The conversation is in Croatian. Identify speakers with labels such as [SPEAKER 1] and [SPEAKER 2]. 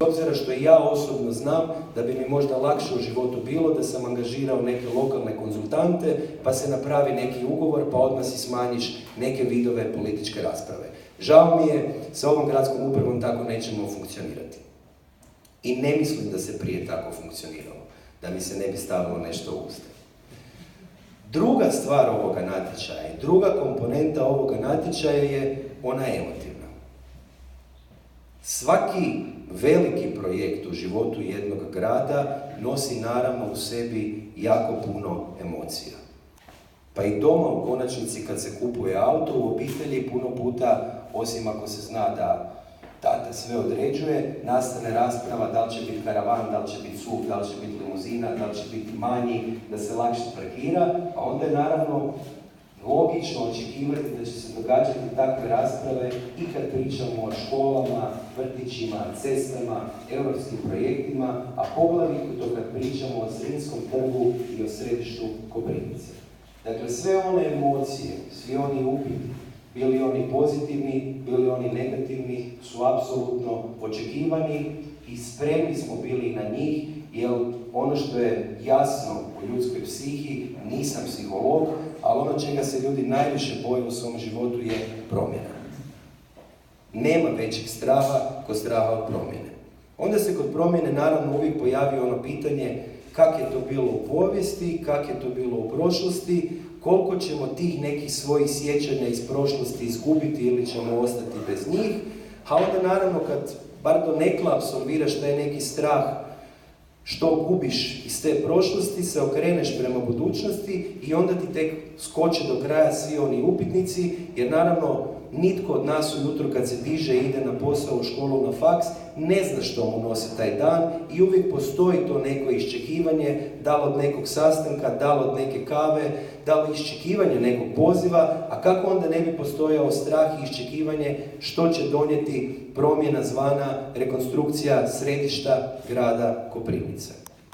[SPEAKER 1] obzira što i ja osobno znam da bi mi možda lakše u životu bilo da sam angažirao neke lokalne konzultante, pa se napravi neki ugovor, pa odmah si smanjiš neke vidove političke rasprave. Žao mi je, sa ovom gradskom upravom tako nećemo funkcionirati. I ne mislim da se prije tako funkcioniralo, da mi se ne bi stavilo nešto u usta. Druga stvar ovoga natječaja i druga komponenta ovoga natječaja je ona emotivna. Svaki veliki projekt u životu jednog grada nosi naravno u sebi jako puno emocija. Pa i doma u konačnici kad se kupuje auto u obitelji puno puta, osim ako se zna da tata sve određuje, nastane rasprava da li će biti karavan, da li će biti SUV, da li će biti limuzina, da li će biti manji, da se lakše parkira, a onda je naravno logično očekivati da će se događati takve rasprave i kad pričamo o školama, vrtićima, cestama, europskim projektima, a poglavito kad pričamo o Zrinskom trgu i o središtu Koprivnice. Dakle, sve one emocije, svi oni upiti, bili oni pozitivni, bili oni negativni, su apsolutno očekivani i spremni smo bili na njih, jer ono što je jasno u ljudskoj psihi, nisam psiholog, ali ono čega se ljudi najviše boje u svom životu je promjena. Nema većeg straha kod straha od promjene. Onda se kod promjene naravno uvijek pojavi ono pitanje kako je to bilo u povijesti, kako je to bilo u prošlosti, koliko ćemo tih nekih svojih sjećanja iz prošlosti izgubiti ili ćemo ostati bez njih, a onda naravno kad bar donekle apsolviraš taj neki strah što gubiš iz te prošlosti, se okreneš prema budućnosti i onda ti tek skoče do kraja svi oni upitnici, jer naravno nitko od nas ujutro kad se diže i ide na posao, u školu, na faks, ne zna što mu nosi taj dan i uvijek postoji to neko iščekivanje, da li od nekog sastanka, da li od neke kave, da li iščekivanje nekog poziva, a kako onda ne bi postojao strah i iščekivanje što će donijeti promjena zvana rekonstrukcija središta grada Koprivnice.